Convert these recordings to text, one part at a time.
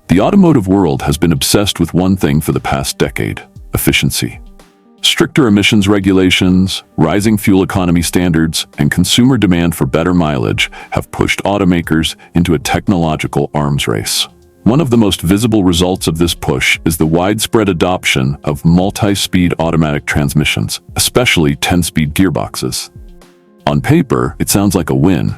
The automotive world has been obsessed with one thing for the past decade: efficiency. Stricter emissions regulations, rising fuel economy standards, and consumer demand for better mileage have pushed automakers into a technological arms race. One of the most visible results of this push is the widespread adoption of multi-speed automatic transmissions, especially 10-speed gearboxes. On paper, it sounds like a win.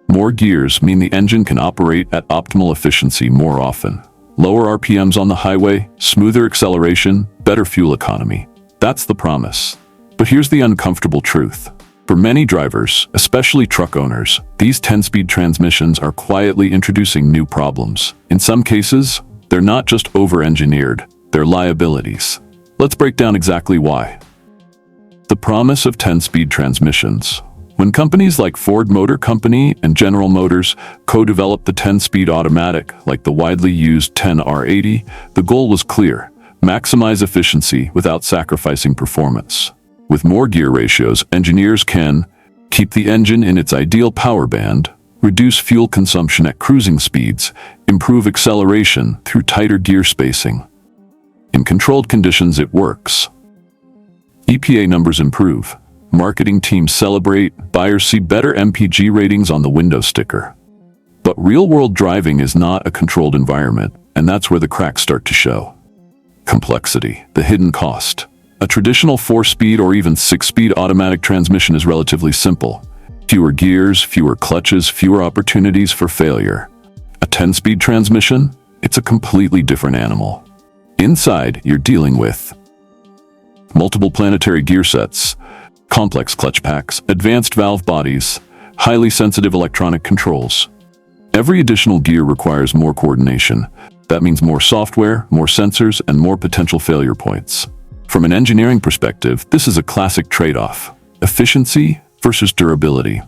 More gears mean the engine can operate at optimal efficiency more often. Lower RPMs on the highway, smoother acceleration, better fuel economy. That's the promise. But here's the uncomfortable truth. For many drivers, especially truck owners, these 10-speed transmissions are quietly introducing new problems. In some cases, they're not just over-engineered, they're liabilities. Let's break down exactly why. The promise of 10-speed transmissions. When companies like Ford Motor Company and General Motors co-developed the 10-speed automatic, like the widely used 10R80, the goal was clear: maximize efficiency without sacrificing performance. With more gear ratios, engineers can keep the engine in its ideal power band, reduce fuel consumption at cruising speeds, improve acceleration through tighter gear spacing. In controlled conditions, it works. EPA numbers improve. Marketing teams celebrate, buyers see better MPG ratings on the window sticker. But real-world driving is not a controlled environment, and that's where the cracks start to show. Complexity, the hidden cost. A traditional 4-speed or even 6-speed automatic transmission is relatively simple. Fewer gears, fewer clutches, fewer opportunities for failure. A 10-speed transmission? It's a completely different animal. Inside, you're dealing with multiple planetary gear sets, complex clutch packs, advanced valve bodies, highly sensitive electronic controls. Every additional gear requires more coordination. That means more software, more sensors, and more potential failure points. From an engineering perspective, this is a classic trade-off: efficiency versus durability.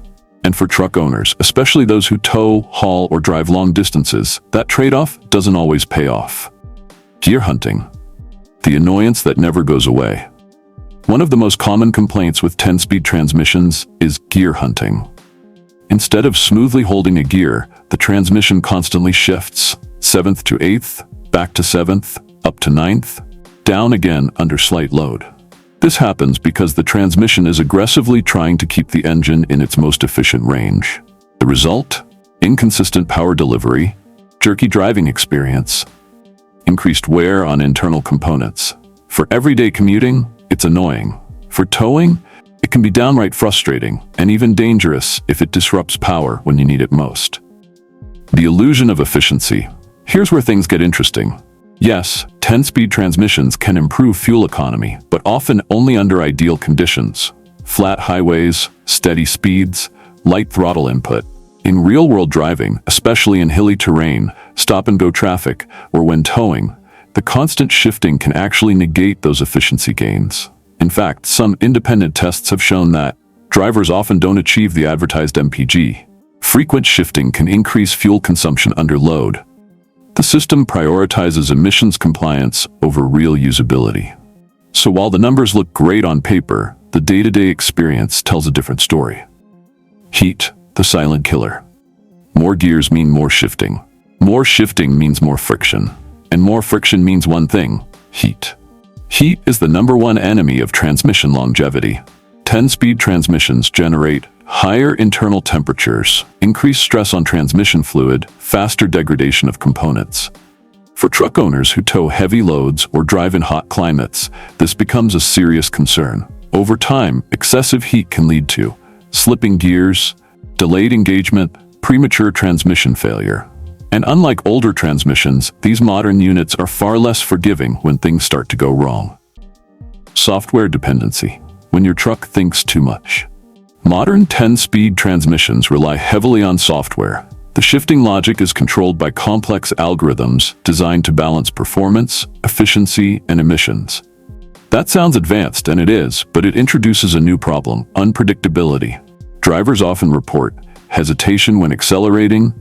And for truck owners, especially those who tow, haul, or drive long distances, that trade-off doesn't always pay off. Gear hunting. The annoyance that never goes away. One of the most common complaints with 10-speed transmissions is gear hunting. Instead of smoothly holding a gear, the transmission constantly shifts, 7th to 8th, back to 7th, up to 9th, down again under slight load. This happens because the transmission is aggressively trying to keep the engine in its most efficient range. The result? Inconsistent power delivery, jerky driving experience, increased wear on internal components. For everyday commuting, it's annoying. For towing, it can be downright frustrating and even dangerous if it disrupts power when you need it most. The illusion of efficiency. Here's where things get interesting. Yes, 10-speed transmissions can improve fuel economy, but often only under ideal conditions. Flat highways, steady speeds, light throttle input. In real-world driving, especially in hilly terrain, stop-and-go traffic, or when towing, the constant shifting can actually negate those efficiency gains. In fact, some independent tests have shown that drivers often don't achieve the advertised MPG. Frequent shifting can increase fuel consumption under load. The system prioritizes emissions compliance over real usability. So while the numbers look great on paper, the day-to-day experience tells a different story. Heat, the silent killer. More gears mean more shifting. More shifting means more friction. And more friction means one thing: heat. Heat is the #1 enemy of transmission longevity. 10-speed transmissions generate higher internal temperatures, increased stress on transmission fluid, faster degradation of components. For truck owners who tow heavy loads or drive in hot climates, this becomes a serious concern. Over time, excessive heat can lead to slipping gears, delayed engagement, premature transmission failure. And unlike older transmissions, these modern units are far less forgiving when things start to go wrong. Software dependency. When your truck thinks too much. Modern 10-speed transmissions rely heavily on software. The shifting logic is controlled by complex algorithms designed to balance performance, efficiency, and emissions. That sounds advanced, and it is, but it introduces a new problem: unpredictability. Drivers often report hesitation when accelerating,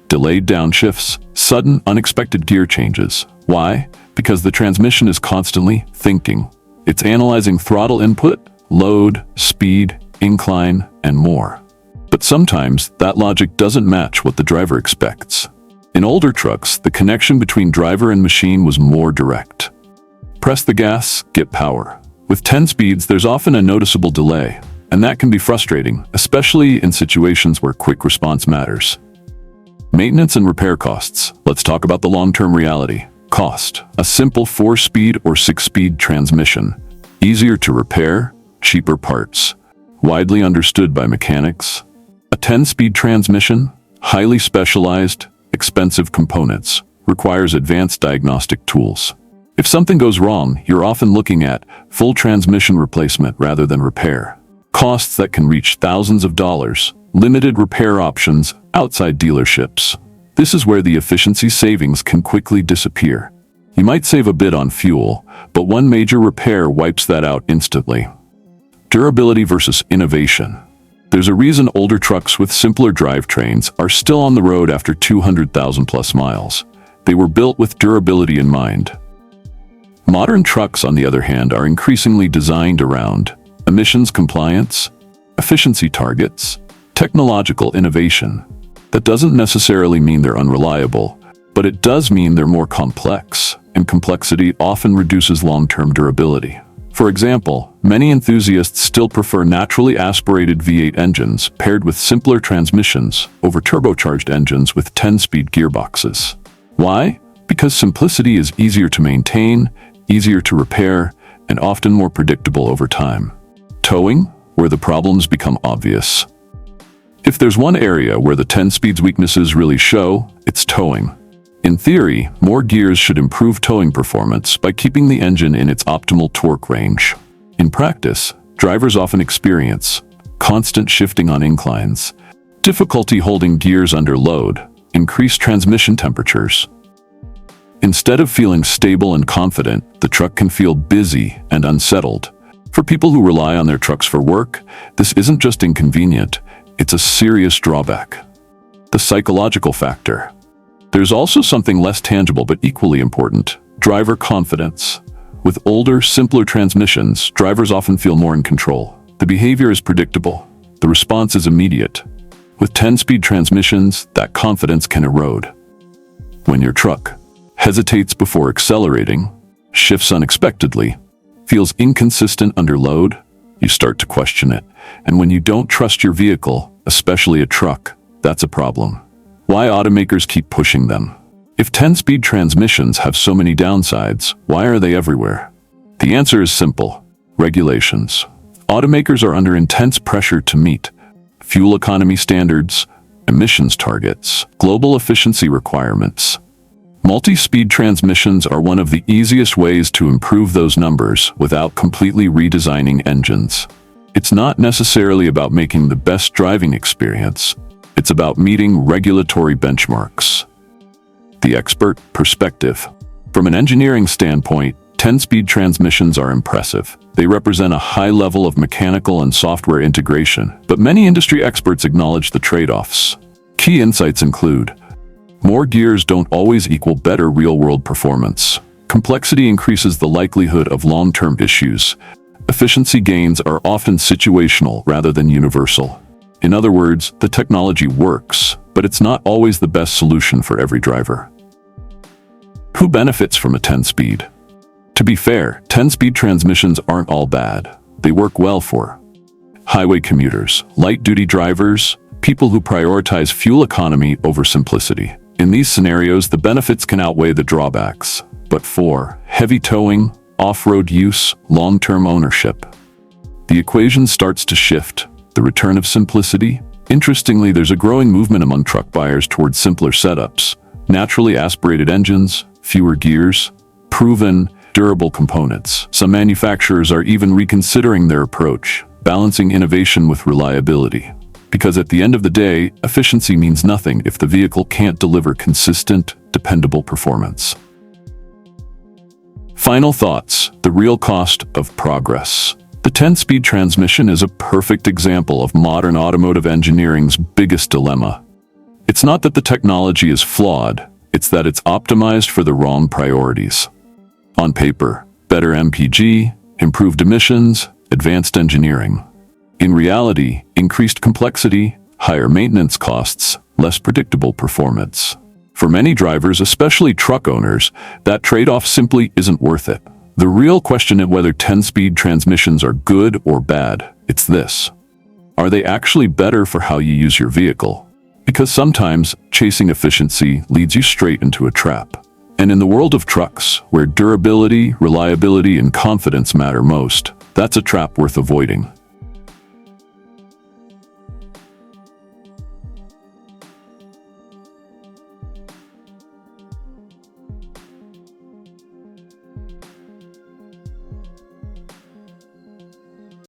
delayed downshifts, sudden, unexpected gear changes. Why? Because the transmission is constantly thinking. It's analyzing throttle input, load, speed, incline, and more. But sometimes that logic doesn't match what the driver expects. In older trucks, the connection between driver and machine was more direct. Press the gas, get power. With 10 speeds, there's often a noticeable delay, and that can be frustrating, especially in situations where quick response matters. Maintenance and repair costs. Let's talk about the long-term reality. Cost. A simple 4-speed or 6-speed transmission. Easier to repair, cheaper parts. Widely understood by mechanics. A 10-speed transmission, highly specialized, expensive components, requires advanced diagnostic tools. If something goes wrong, you're often looking at full transmission replacement rather than repair. Costs that can reach thousands of dollars, limited repair options outside dealerships. This is where the efficiency savings can quickly disappear. You might save a bit on fuel, but one major repair wipes that out instantly. Durability versus innovation. There's a reason older trucks with simpler drivetrains are still on the road after 200,000 plus miles. They were built with durability in mind. Modern trucks, on the other hand, are increasingly designed around emissions compliance, efficiency targets, technological innovation. That doesn't necessarily mean they're unreliable, but it does mean they're more complex, and complexity often reduces long-term durability. For example, many enthusiasts still prefer naturally aspirated V8 engines paired with simpler transmissions over turbocharged engines with 10-speed gearboxes. Why? Because simplicity is easier to maintain, easier to repair, and often more predictable over time. Towing, where the problems become obvious. If there's one area where the 10-speed's weaknesses really show, it's towing. In theory, more gears should improve towing performance by keeping the engine in its optimal torque range. In practice, drivers often experience constant shifting on inclines, difficulty holding gears under load, increased transmission temperatures. Instead of feeling stable and confident, the truck can feel busy and unsettled. For people who rely on their trucks for work, this isn't just inconvenient, it's a serious drawback. The psychological factor. There's also something less tangible but equally important: driver confidence. With older, simpler transmissions, drivers often feel more in control. The behavior is predictable. The response is immediate. With 10-speed transmissions, that confidence can erode. When your truck hesitates before accelerating, shifts unexpectedly, feels inconsistent under load, you start to question it. And when you don't trust your vehicle, especially a truck, that's a problem. Why automakers keep pushing them? If 10-speed transmissions have so many downsides, why are they everywhere? The answer is simple: regulations. Automakers are under intense pressure to meet fuel economy standards, emissions targets, global efficiency requirements. Multi-speed transmissions are one of the easiest ways to improve those numbers without completely redesigning engines. It's not necessarily about making the best driving experience. It's about meeting regulatory benchmarks. The expert perspective. From an engineering standpoint, 10-speed transmissions are impressive. They represent a high level of mechanical and software integration, but many industry experts acknowledge the trade-offs. Key insights include: more gears don't always equal better real-world performance. Complexity increases the likelihood of long-term issues. Efficiency gains are often situational rather than universal. In other words, the technology works, but it's not always the best solution for every driver. Who benefits from a 10-speed? To be fair, 10-speed transmissions aren't all bad. They work well for highway commuters, light-duty drivers, people who prioritize fuel economy over simplicity. In these scenarios, the benefits can outweigh the drawbacks. But for heavy towing, off-road use, long-term ownership, the equation starts to shift. The return of simplicity. Interestingly, there's a growing movement among truck buyers towards simpler setups, naturally aspirated engines, fewer gears, proven, durable components. Some manufacturers are even reconsidering their approach, balancing innovation with reliability. Because at the end of the day, efficiency means nothing if the vehicle can't deliver consistent, dependable performance. Final thoughts: the real cost of progress. The 10-speed transmission is a perfect example of modern automotive engineering's biggest dilemma. It's not that the technology is flawed, it's that it's optimized for the wrong priorities. On paper, better MPG, improved emissions, advanced engineering. In reality, increased complexity, higher maintenance costs, less predictable performance. For many drivers, especially truck owners, that trade-off simply isn't worth it. The real question is whether 10-speed transmissions are good or bad. It's this: are they actually better for how you use your vehicle? Because sometimes chasing efficiency leads you straight into a trap. And in the world of trucks, where durability, reliability, and confidence matter most, that's a trap worth avoiding.